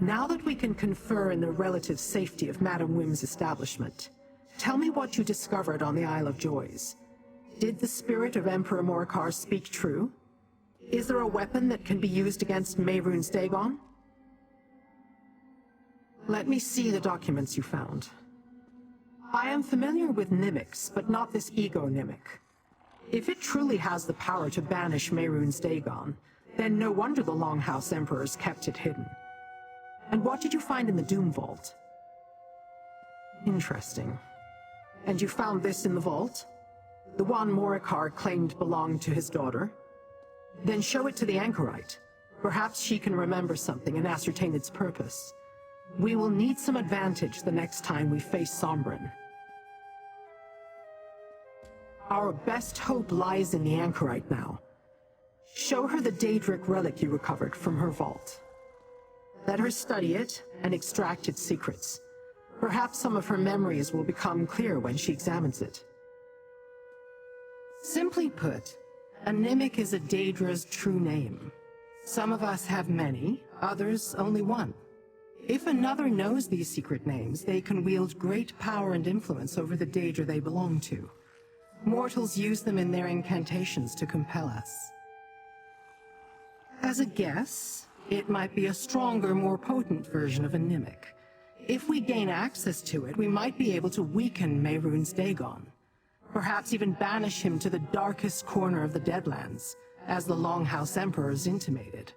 Now that we can confer in the relative safety of Madame Wim's establishment, tell me what you discovered on the Isle of Joys. Did the spirit of Emperor Morcar speak true? Is there a weapon that can be used against Mehrunes Dagon? Let me see the documents you found. I am familiar with Nimics, but not this ego Nimic. If it truly has the power to banish Mehrunes Dagon, then no wonder the Longhouse Emperors kept it hidden. And what did you find in the Doom Vault? Interesting. And you found this in the vault? The one Morcar claimed belonged to his daughter? Then show it to the Anchorite. Perhaps she can remember something and ascertain its purpose. We will need some advantage the next time we face Sombren. Our best hope lies in the Anchorite now. Show her the Daedric relic you recovered from her vault. Let her study it and extract its secrets. Perhaps some of her memories will become clear when she examines it. Simply put, a Nimic is a Daedra's true name. Some of us have many, others only one. If another knows these secret names, they can wield great power and influence over the Daedra they belong to. Mortals use them in their incantations to compel us. As a guess, it might be a stronger, more potent version of a Nimic. If we gain access to it, we might be able to weaken Mehrunes Dagon. Perhaps even banish him to the darkest corner of the Deadlands, as the Longhouse Emperors intimated.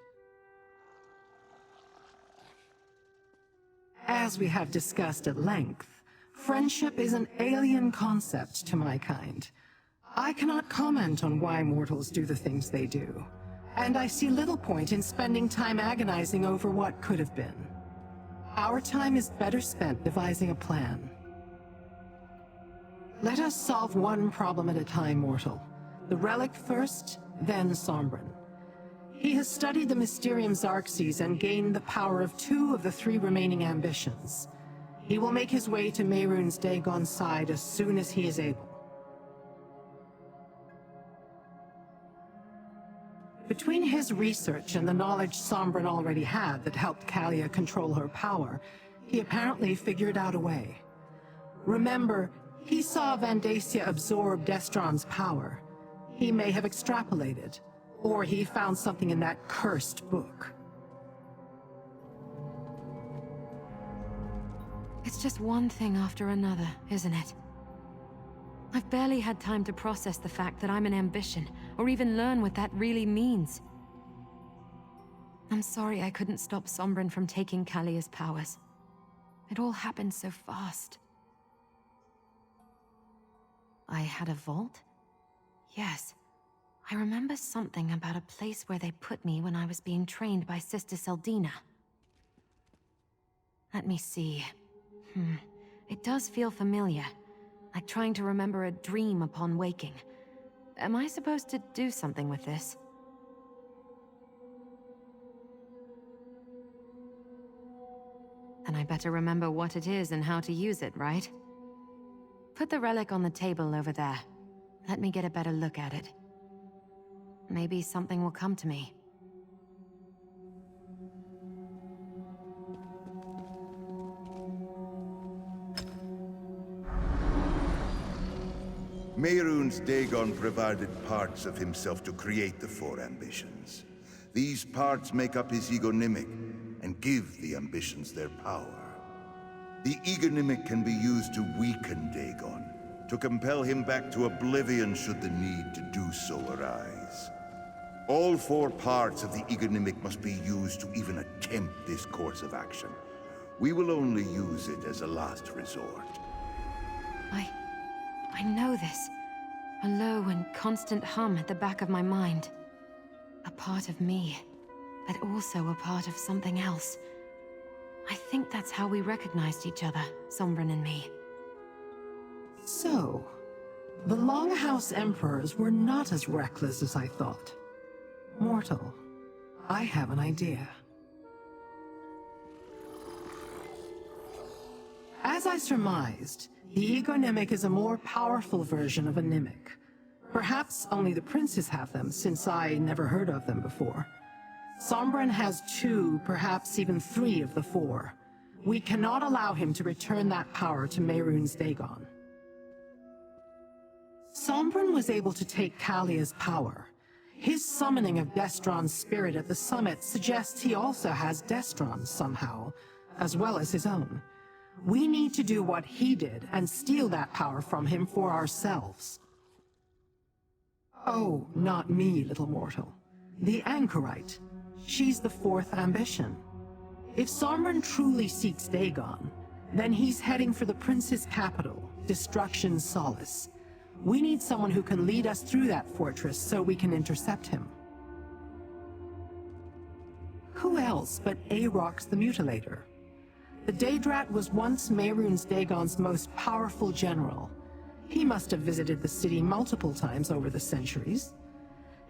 As we have discussed at length, friendship is an alien concept to my kind. I cannot comment on why mortals do the things they do, and I see little point in spending time agonizing over what could have been. Our time is better spent devising a plan. Let us solve one problem at a time, mortal. The relic first, then Sombren. He has studied the Mysterium Xarxes and gained the power of 2 of the 3 remaining ambitions. He will make his way to Mehrunes Dagon's side as soon as he is able. Between his research and the knowledge Sombren already had that helped Kalia control her power, he apparently figured out a way. Remember, he saw Vandacia absorb Destron's power. He may have extrapolated, or he found something in that cursed book. It's just one thing after another, isn't it? I've barely had time to process the fact that I'm an ambition, or even learn what that really means. I'm sorry I couldn't stop Sombren from taking Kalia's powers. It all happened so fast. I had a vault? Yes. I remember something about a place where they put me when I was being trained by Sister Seldina. Let me see. It does feel familiar. Like trying to remember a dream upon waking. Am I supposed to do something with this? Then I better remember what it is and how to use it, right? Put the relic on the table over there. Let me get a better look at it. Maybe something will come to me. Mehrunes Dagon provided parts of himself to create the 4 ambitions. These parts make up his egonymic and give the ambitions their power. The egonymic can be used to weaken Dagon, to compel him back to oblivion should the need to do so arise. All 4 parts of the egonymic must be used to even attempt this course of action. We will only use it as a last resort. I know this. A low and constant hum at the back of my mind. A part of me, but also a part of something else. I think that's how we recognized each other, Sombren and me. So, the Longhouse Emperors were not as reckless as I thought. Mortal, I have an idea. As I surmised, the egonymic is a more powerful version of a Nimic. Perhaps only the princes have them, since I never heard of them before. Sombren has 2, perhaps even 3 of the 4. We cannot allow him to return that power to Mehrunes Dagon. Sombren was able to take Kalia's power. His summoning of Destron's spirit at the summit suggests he also has Destron's somehow, as well as his own. We need to do what he did and steal that power from him for ourselves. Oh, not me, little mortal. The Anchorite. She's the 4th ambition. If Sombren truly seeks Dagon, then he's heading for the prince's capital, Destruction's Solace. We need someone who can lead us through that fortress so we can intercept him. Who else but Aarox the Mutilator? The Daedrat was once Mehrunes Dagon's most powerful general. He must have visited the city multiple times over the centuries.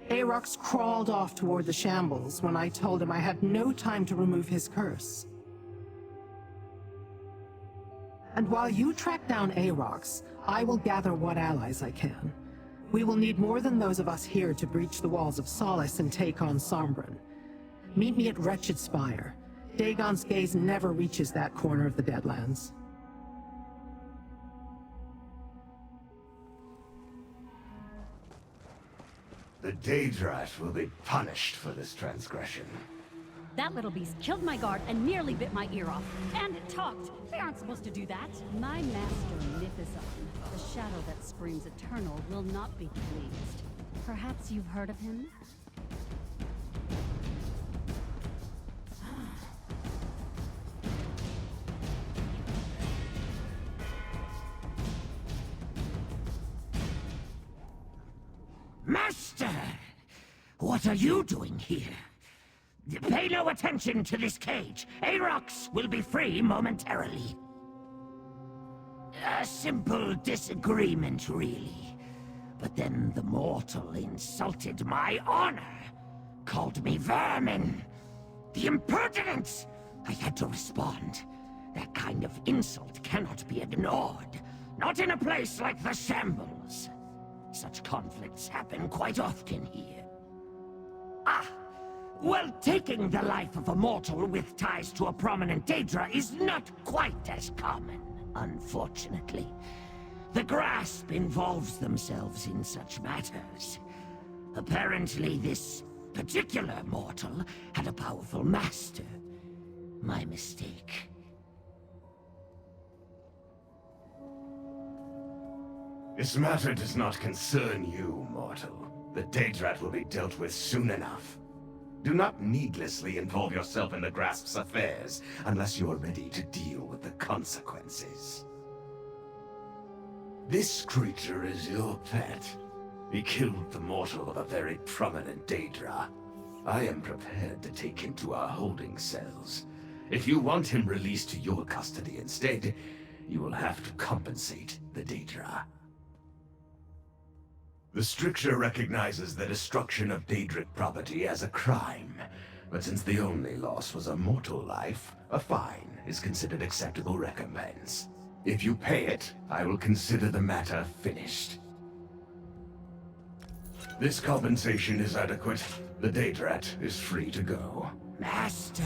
Aarox crawled off toward the shambles when I told him I had no time to remove his curse. And while you track down Aarox, I will gather what allies I can. We will need more than those of us here to breach the walls of Solace and take on Sombren. Meet me at Wretched Spire. Dagon's gaze never reaches that corner of the Deadlands. The Daedrat will be punished for this transgression. That little beast killed my guard and nearly bit my ear off. And it talked. They aren't supposed to do that. My master, Nifizon, the shadow that screams eternal, will not be pleased. Perhaps you've heard of him? Master! What are you doing here? Pay no attention to this cage. Aarox will be free momentarily. A simple disagreement, really. But then the mortal insulted my honor. Called me vermin. The impertinence! I had to respond. That kind of insult cannot be ignored. Not in a place like the Shambles. Such conflicts happen quite often here. Well, taking the life of a mortal with ties to a prominent Daedra is not quite as common, unfortunately. The Grasp involves themselves in such matters. Apparently, this particular mortal had a powerful master. My mistake. This matter does not concern you, mortal. The Daedrat will be dealt with soon enough. Do not needlessly involve yourself in the Grasp's affairs, unless you are ready to deal with the consequences. This creature is your pet. He killed the mortal of a very prominent Daedra. I am prepared to take him to our holding cells. If you want him released to your custody instead, you will have to compensate the Daedra. The stricture recognizes the destruction of Daedric property as a crime, but since the only loss was a mortal life, a fine is considered acceptable recompense. If you pay it, I will consider the matter finished. This compensation is adequate. The Daedrat is free to go. Master,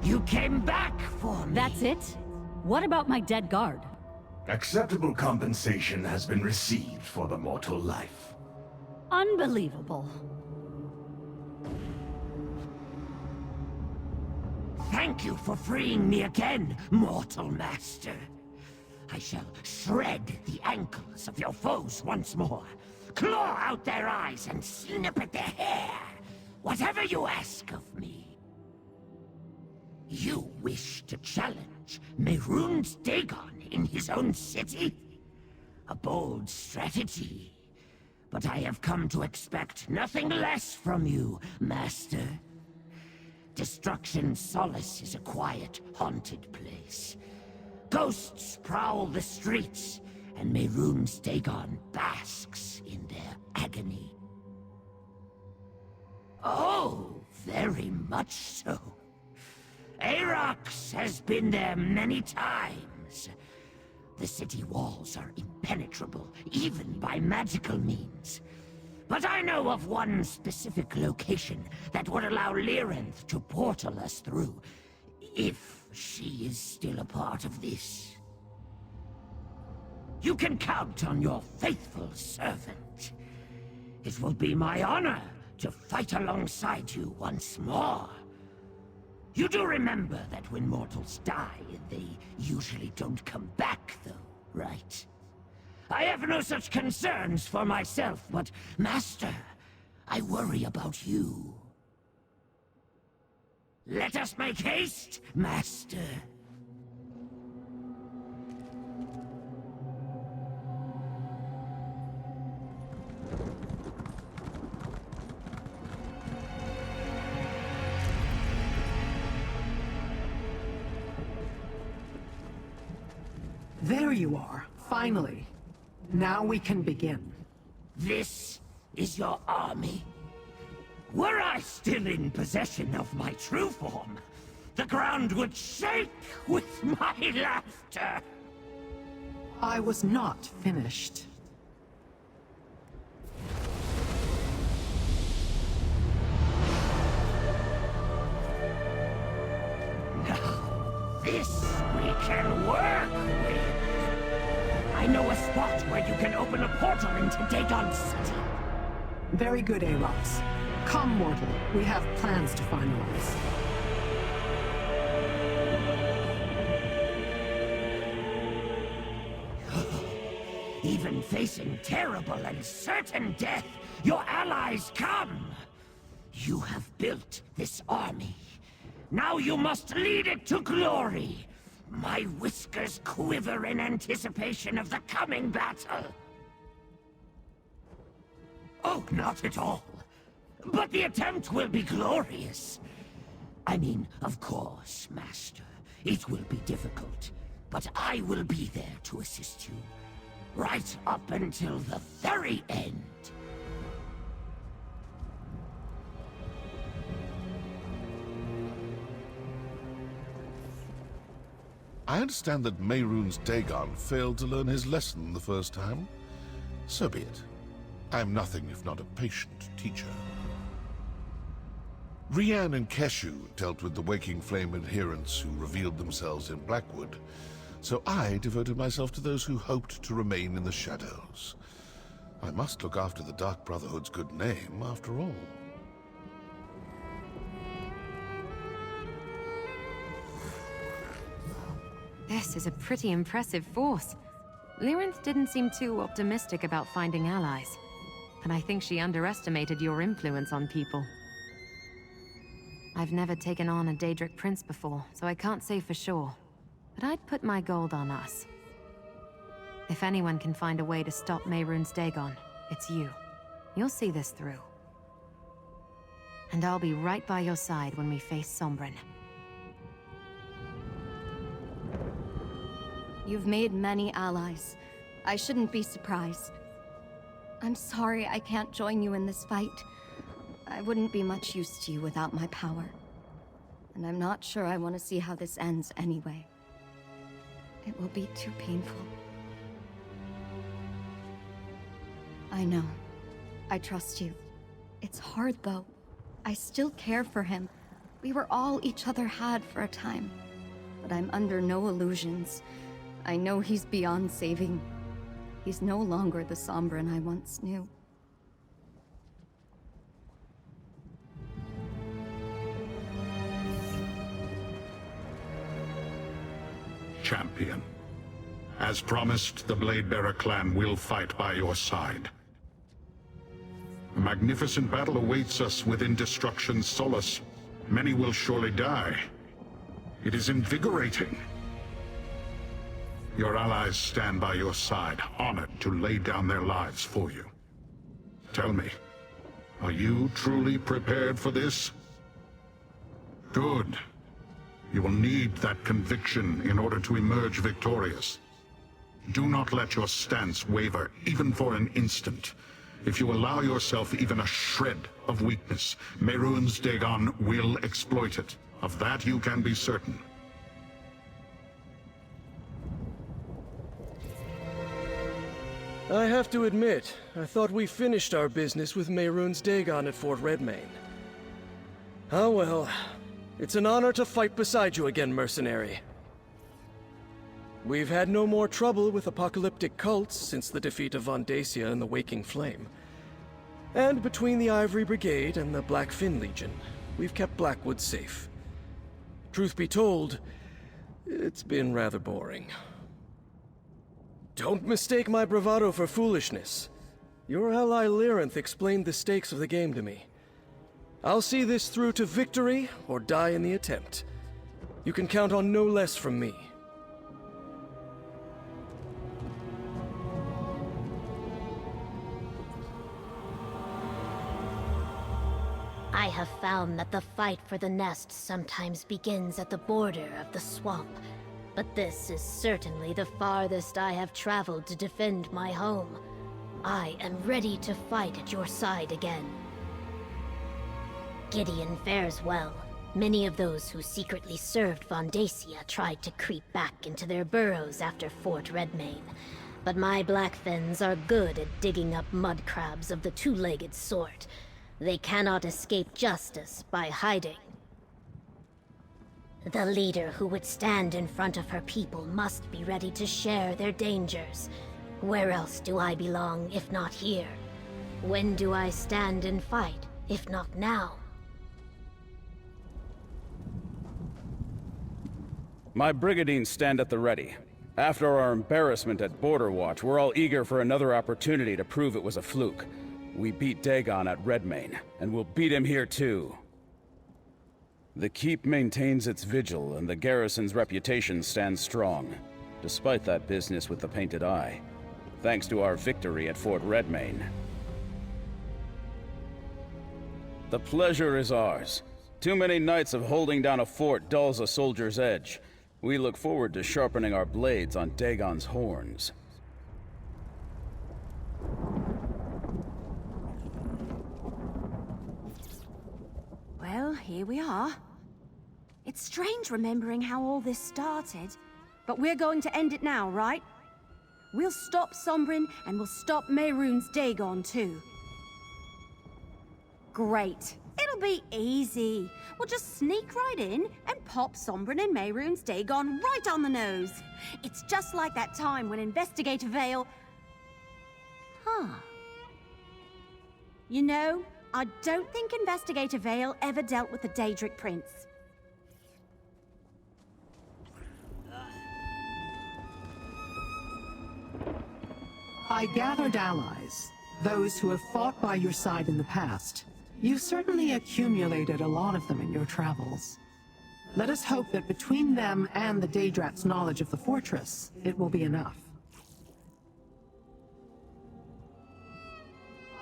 you came back for me. That's it? What about my dead guard? Acceptable compensation has been received for the mortal life. Unbelievable. Thank you for freeing me again, mortal master. I shall shred the ankles of your foes once more, claw out their eyes and snip at their hair. Whatever you ask of me. You wish to challenge Mehrunes Dagon in his own city? A bold strategy. But I have come to expect nothing less from you, master. Destruction's Solace is a quiet, haunted place. Ghosts prowl the streets, and Mehrunes Dagon basks in their agony. Oh, very much so. Aarox has been there many times. The city walls are impenetrable, even by magical means. But I know of one specific location that would allow Lyranth to portal us through, if she is still a part of this. You can count on your faithful servant. It will be my honor to fight alongside you once more. You do remember that when mortals die, they usually don't come back, though, right? I have no such concerns for myself, but, Master, I worry about you. Let us make haste, Master. There you are, finally. Now we can begin. This is your army? Were I still in possession of my true form, the ground would shake with my laughter. I was not finished. Now, this we can work with. I know a spot where you can open a portal into Dagon City. Very good, Arox. Come, mortal. We have plans to finalize. Even facing terrible and certain death, your allies come. You have built this army. Now you must lead it to glory. My whiskers quiver in anticipation of the coming battle. Oh, not at all. But the attempt will be glorious. I mean, of course, Master. It will be difficult, but I will be there to assist you. Right up until the very end. I understand that Mehrunes Dagon failed to learn his lesson the first time. So be it. I am nothing if not a patient teacher. Rian and Keshu dealt with the Waking Flame adherents who revealed themselves in Blackwood, so I devoted myself to those who hoped to remain in the shadows. I must look after the Dark Brotherhood's good name, after all. This is a pretty impressive force. Lyranth didn't seem too optimistic about finding allies, but I think she underestimated your influence on people. I've never taken on a Daedric prince before, so I can't say for sure, but I'd put my gold on us. If anyone can find a way to stop Mehrunes Dagon, it's you. You'll see this through. And I'll be right by your side when we face Sombren. You've made many allies. I shouldn't be surprised. I'm sorry I can't join you in this fight. I wouldn't be much use to you without my power. And I'm not sure I want to see how this ends anyway. It will be too painful. I know. I trust you. It's hard, though. I still care for him. We were all each other had for a time. But I'm under no illusions. I know he's beyond saving. He's no longer the Sombren I once knew. Champion. As promised, the Bladebearer clan will fight by your side. A magnificent battle awaits us within Destruction's solace. Many will surely die. It is invigorating. Your allies stand by your side, honored to lay down their lives for you. Tell me, are you truly prepared for this? Good. You will need that conviction in order to emerge victorious. Do not let your stance waver, even for an instant. If you allow yourself even a shred of weakness, Mehrunes Dagon will exploit it. Of that you can be certain. I have to admit, I thought we finished our business with Mehrunes Dagon at Fort Redmain. Oh well. It's an honor to fight beside you again, mercenary. We've had no more trouble with apocalyptic cults since the defeat of Vandacia and the Waking Flame. And between the Ivory Brigade and the Black Fin Legion, we've kept Blackwood safe. Truth be told, it's been rather boring. Don't mistake my bravado for foolishness. Your ally Lyranth explained the stakes of the game to me. I'll see this through to victory or die in the attempt. You can count on no less from me. I have found that the fight for the nest sometimes begins at the border of the swamp, but this is certainly the farthest I have traveled to defend my home. I am ready to fight at your side again. Gideon fares well. Many of those who secretly served Vandacia tried to creep back into their burrows after Fort Redmain, but my Blackfins are good at digging up mud crabs of the two-legged sort. They cannot escape justice by hiding. The leader who would stand in front of her people must be ready to share their dangers. Where else do I belong, if not here? When do I stand and fight, if not now? My Brigadines stand at the ready. After our embarrassment at Border Watch, we're all eager for another opportunity to prove it was a fluke. We beat Dagon at Redmain, and we'll beat him here too. The Keep maintains its vigil, and the garrison's reputation stands strong, despite that business with the Painted Eye, thanks to our victory at Fort Redmain. The pleasure is ours. Too many nights of holding down a fort dulls a soldier's edge. We look forward to sharpening our blades on Dagon's horns. Well, here we are. It's strange remembering how all this started, but we're going to end it now, right? We'll stop Sombren, and we'll stop Mehrunes Dagon too. Great. It'll be easy. We'll just sneak right in and pop Sombren and Mehrunes Dagon right on the nose. It's just like that time when Investigator Vale... You know, I don't think Investigator Vale ever dealt with the Daedric Prince. I gathered allies, those who have fought by your side in the past. You've certainly accumulated a lot of them in your travels. Let us hope that between them and the Daedrat's knowledge of the fortress, it will be enough.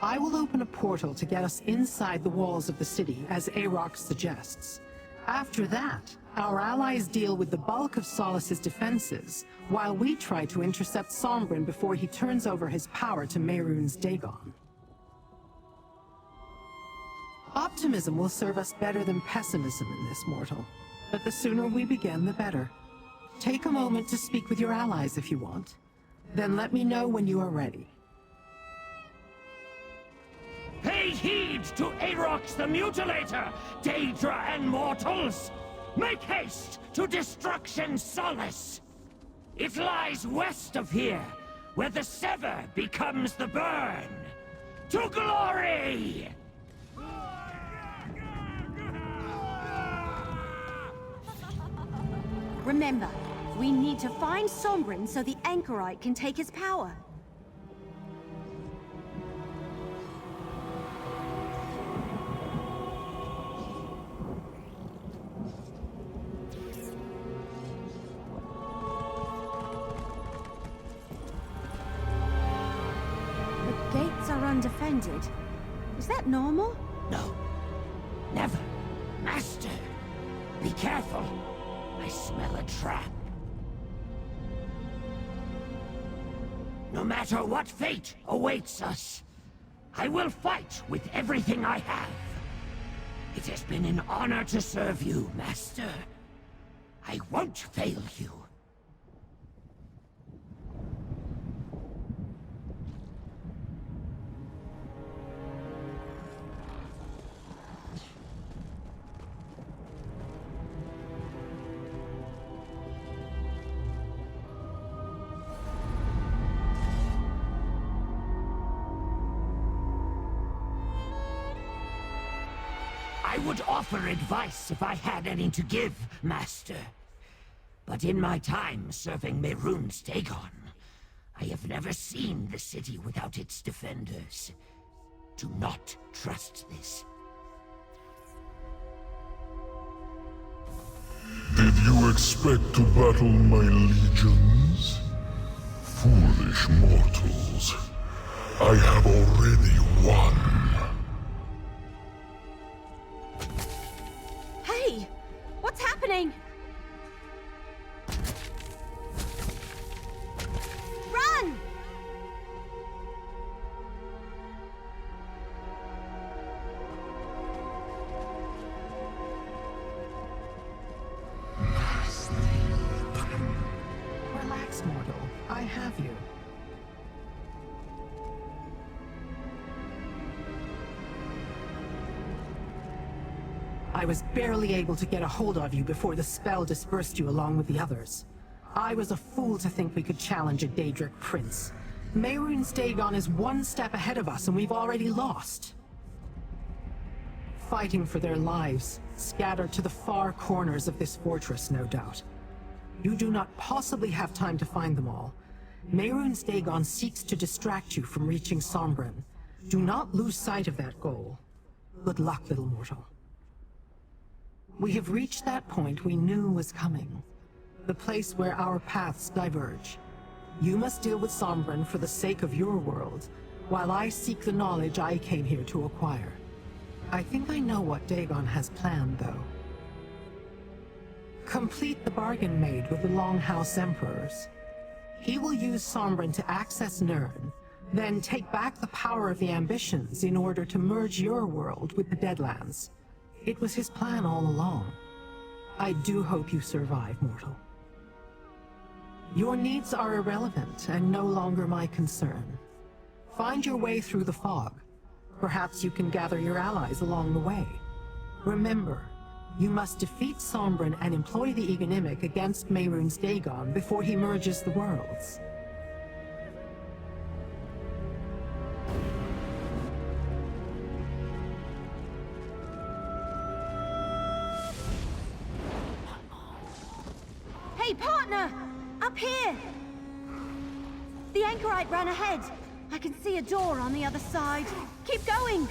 I will open a portal to get us inside the walls of the city, as Aarox suggests. After that, our allies deal with the bulk of Solus's defenses, while we try to intercept Sombren before he turns over his power to Mehrunes Dagon. Optimism will serve us better than pessimism in this, mortal. But the sooner we begin, the better. Take a moment to speak with your allies if you want. Then let me know when you are ready. Pay heed to Aarox the Mutilator, Daedra and mortals! Make haste to Destruction Solace! It lies west of here, where the Sever becomes the Burn! To glory! Remember, we need to find Sombren so the Anchorite can take his power. The gates are undefended. Is that normal? No. Never. Master! Be careful. I smell a trap. No matter what fate awaits us, I will fight with everything I have. It has been an honor to serve you, Master. I won't fail you. I would offer advice if I had any to give, Master. But in my time serving Mehrunes Dagon, I have never seen the city without its defenders. Do not trust this. Did you expect to battle my legions? Foolish mortals. I have already won. Hey! What's happening? Run! Relax, mortal. I have you. I was barely able to get a hold of you before the spell dispersed you along with the others. I was a fool to think we could challenge a Daedric prince. Mehrunes Dagon is one step ahead of us and we've already lost. Fighting for their lives, scattered to the far corners of this fortress, no doubt. You do not possibly have time to find them all. Mehrunes Dagon seeks to distract you from reaching Sombren. Do not lose sight of that goal. Good luck, little mortal. We have reached that point we knew was coming. The place where our paths diverge. You must deal with Sombren for the sake of your world, while I seek the knowledge I came here to acquire. I think I know what Dagon has planned, though. Complete the bargain made with the Longhouse Emperors. He will use Sombren to access Nirn, then take back the power of the Ambitions in order to merge your world with the Deadlands. It was his plan all along. I do hope you survive, mortal. Your needs are irrelevant and no longer my concern. Find your way through the fog. Perhaps you can gather your allies along the way. Remember, you must defeat Sombren and employ the Egonimic against Mehrunes Dagon before he merges the worlds. Hey, partner! Up here! The anchorite ran ahead. I can see a door on the other side. Keep going!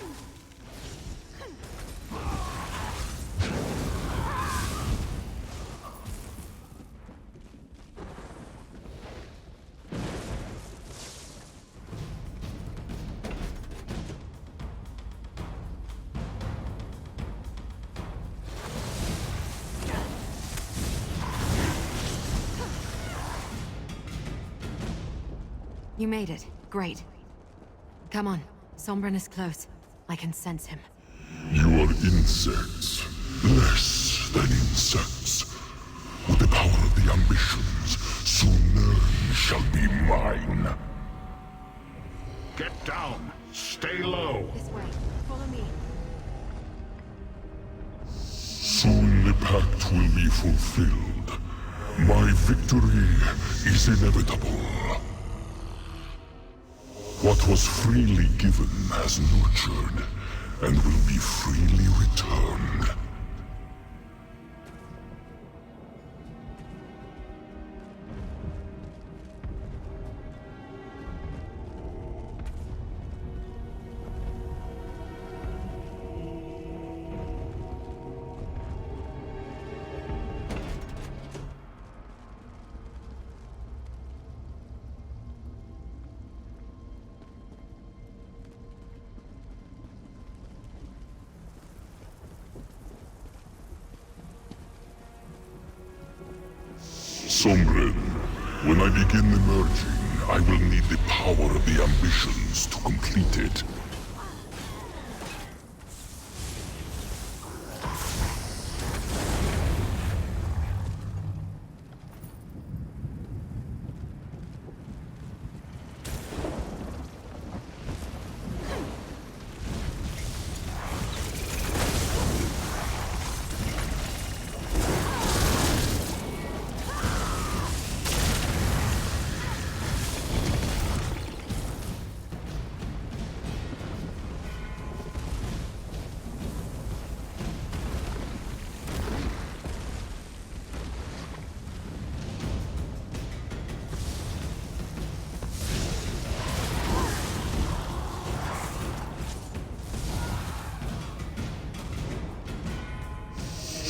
You made it. Great. Come on. Sombren is close. I can sense him. You are insects. Less than insects. With the power of the Ambitions, soon Nirn shall be mine. Get down. Stay low. This way. Follow me. Soon the pact will be fulfilled. My victory is inevitable. What was freely given has nurtured, and will be freely returned. Sombren, when I begin the merging, I will need the power of the Ambitions to complete it.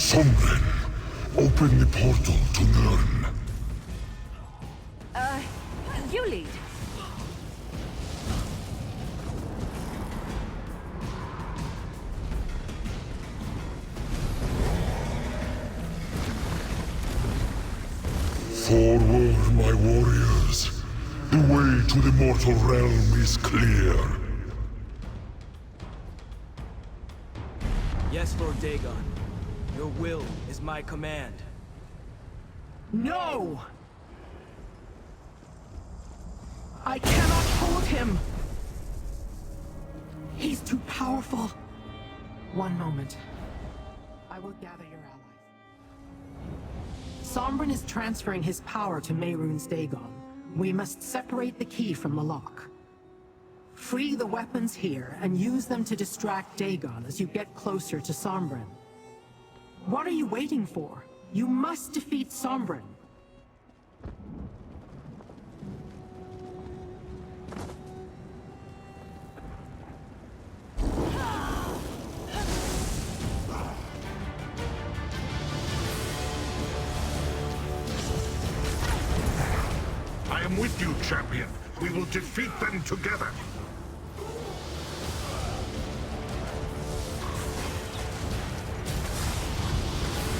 Sombren, open the portal to Nirn. You lead. Forward, my warriors. The way to the mortal realm is clear. Yes, Lord Dagon. Your will is my command. No! I cannot hold him! He's too powerful. One moment. I will gather your allies. Sombren is transferring his power to Mehrunes Dagon. We must separate the key from the lock. Free the weapons here and use them to distract Dagon as you get closer to Sombren. What are you waiting for? You must defeat Sombren. I am with you, champion. We will defeat them together.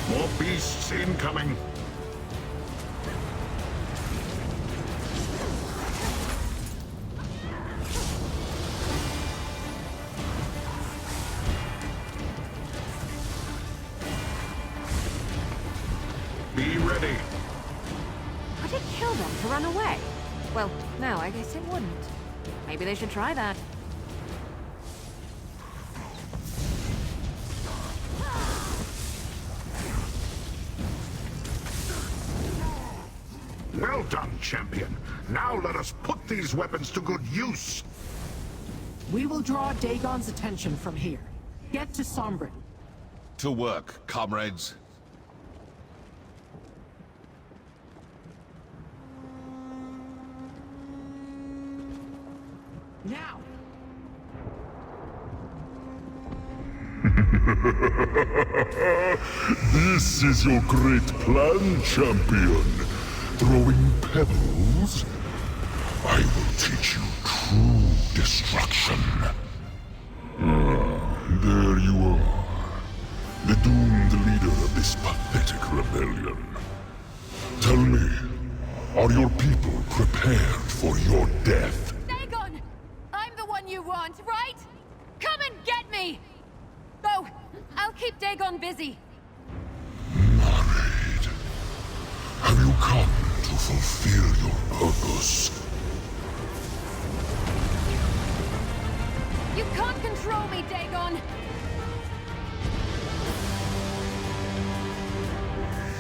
More beasts incoming. Be ready. Would it kill them to run away? Well, no, I guess it wouldn't. Maybe they should try that. Well done, champion. Now let us put these weapons to good use. We will draw Dagon's attention from here. Get to Sombren. To work, comrades. Now! This is your great plan, champion. Throwing pebbles? I will teach you true destruction. There you are. The doomed leader of this pathetic rebellion. Tell me, are your people prepared for your death? Dagon! I'm the one you want, right? Come and get me! Go! I'll keep Dagon busy. Married. Have you come to fulfill your purpose? You can't control me, Dagon!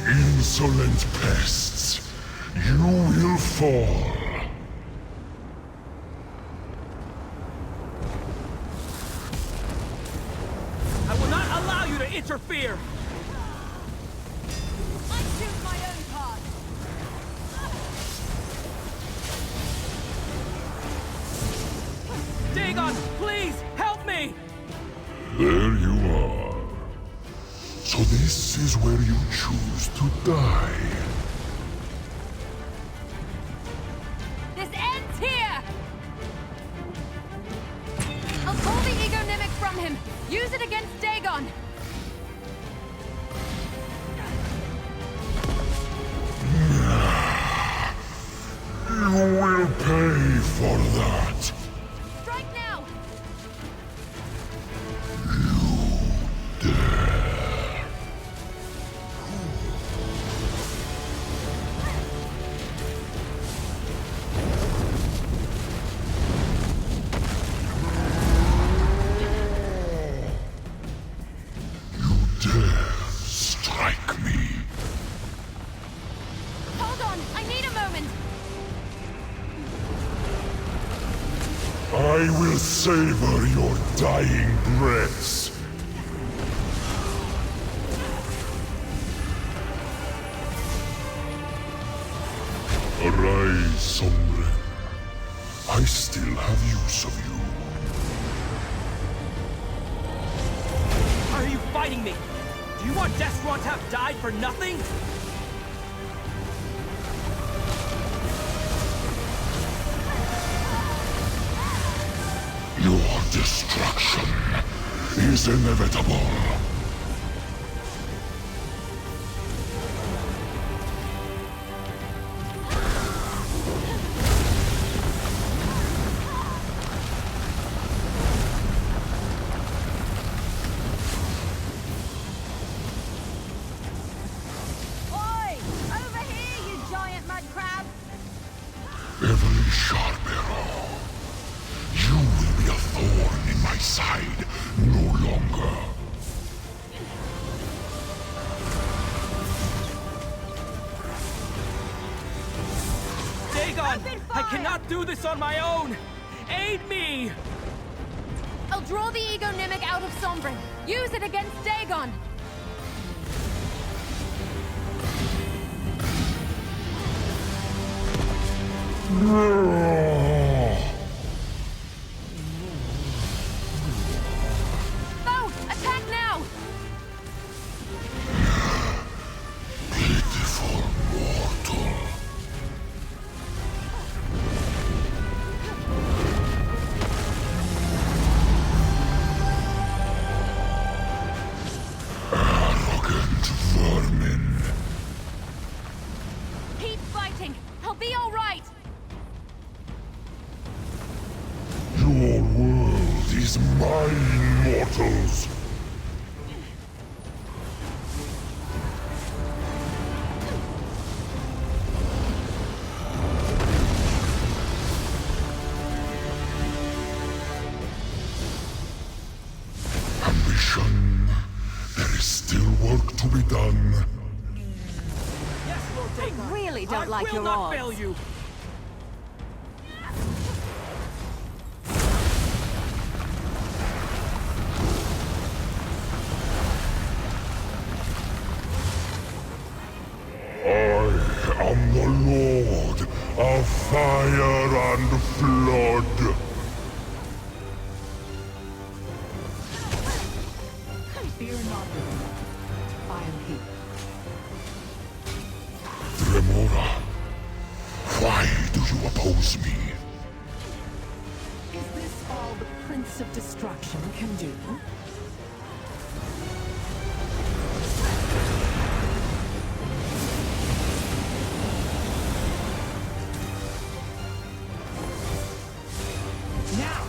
Insolent pests, you will fall. I will not allow you to interfere! I choose my own path! Dagon, please, help me! There you are. So this is where you choose to die. This ends here! I'll pull the ego mimic from him! Use it against Dagon! You will pay for that. Strike now! Dare strike me. Hold on! I need a moment! I will savor your dying breaths. Arise, Sombren. I still have use of you. Why are you fighting me? Do you want Destron to have died for nothing? Your destruction is inevitable. Oi! Over here, you giant mud crab! Every sharp arrow. You will be a thorn in my side no longer. Dagon! I cannot do this on my own! Aid me! I'll draw the Ego Nimic out of Sombren. Use it against Dagon. Foe, attack now! Pitiful mortal. Arrogant vermin. Keep fighting. I'll be all right. Your world is mine, mortals. Ambition. There is still work to be done. Yes, Lord Dagon! I really don't like your I will not odds. fail you! I am the Lord of Fire and Flood. Fear not, I am here. Remora, why do you oppose me? Is this all the Prince of Destruction can do? Now!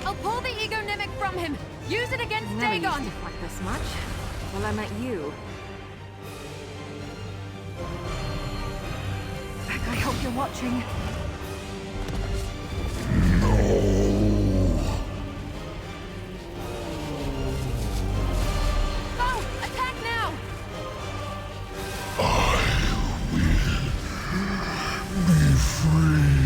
I'll pull the Ego Nimic from him. Use it against Never used Dagon. to fight this much. Well, I met you. Beck, I hope you're watching. Foe, attack now! Be free.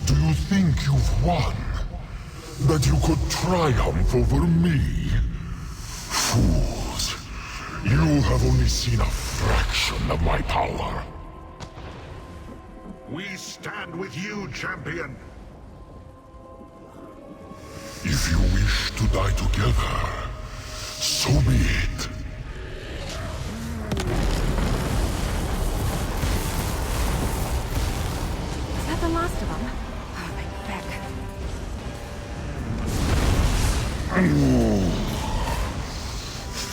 Do you think you've won? That you could triumph over me? Fools. You have only seen a fraction of my power. We stand with you, champion. If you wish to die together, so be it. Is that the last of them? Oh, thank Beck.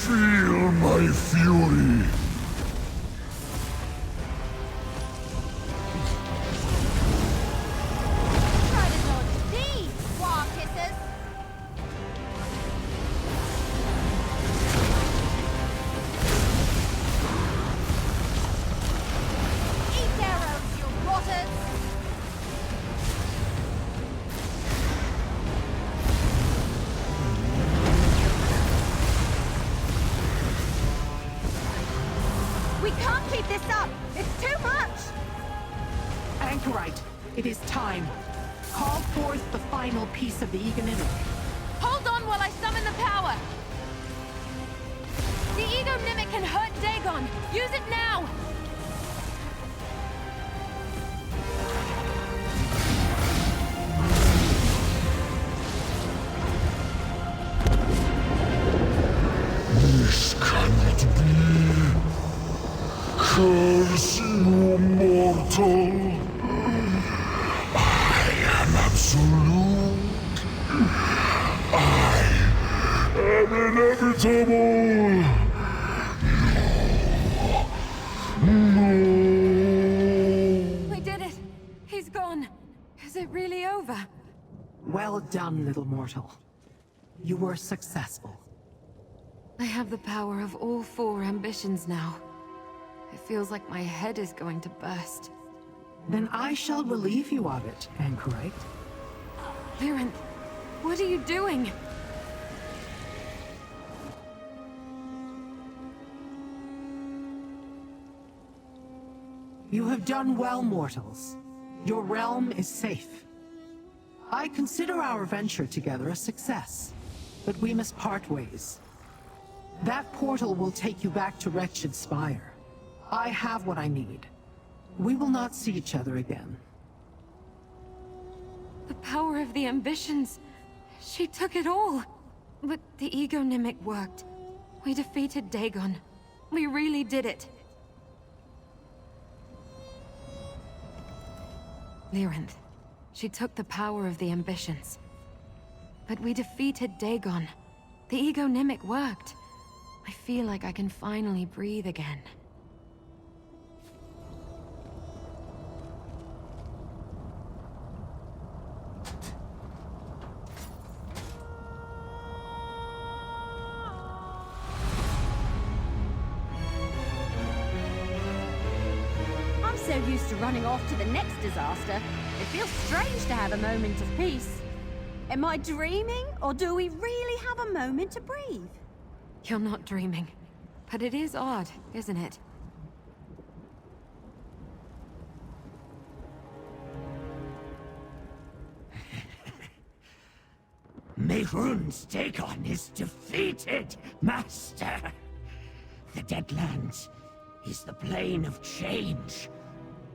Feel my fury. Try to dodge these, war kissers! Eat arrows, you rotters! We can't keep this up! It's too much! Anchorite, it is time. Call forth the final piece of the Ego Nimic. Hold on while I summon the power. The Ego Mimic can hurt Dagon! Use it now! This cannot be. Curse you, mortal. I am absolute. I am inevitable. No. We did it! He's gone. Is it really over? Well done, little mortal. You were successful. I have the power of all 4 ambitions now. It feels like my head is going to burst. Then I shall relieve you of it, Anchorite. Lyranth, what are you doing? You have done well, mortals. Your realm is safe. I consider our venture together a success, but we must part ways. That portal will take you back to Wretched Spire. I have what I need. We will not see each other again. The power of the ambitions. She took it all. But the Ego Mimic worked. We defeated Dagon. We really did it. Lyranth. She took the power of the ambitions. But we defeated Dagon. The Ego Mimic worked. I feel like I can finally breathe again. I'm so used to running off to the next disaster, it feels strange to have a moment of peace. Am I dreaming, or do we really have a moment to breathe? You're not dreaming. But it is odd, isn't it? Mehrunes Dagon is defeated, Master. The Deadlands is the plane of change,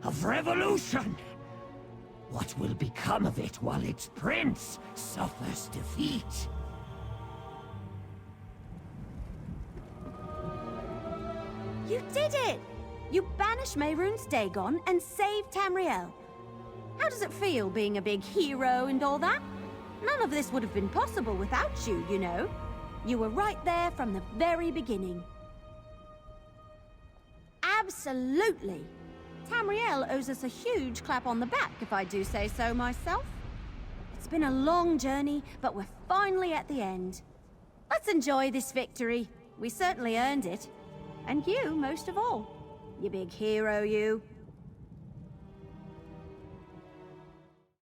of revolution. What will become of it while its prince suffers defeat? You did it! You banished Mehrunes Dagon and saved Tamriel. How does it feel being a big hero and all that? None of this would have been possible without you, you know. You were right there from the very beginning. Absolutely! Tamriel owes us a huge clap on the back, if I do say so myself. It's been a long journey, but we're finally at the end. Let's enjoy this victory. We certainly earned it. And you, most of all. You big hero, you.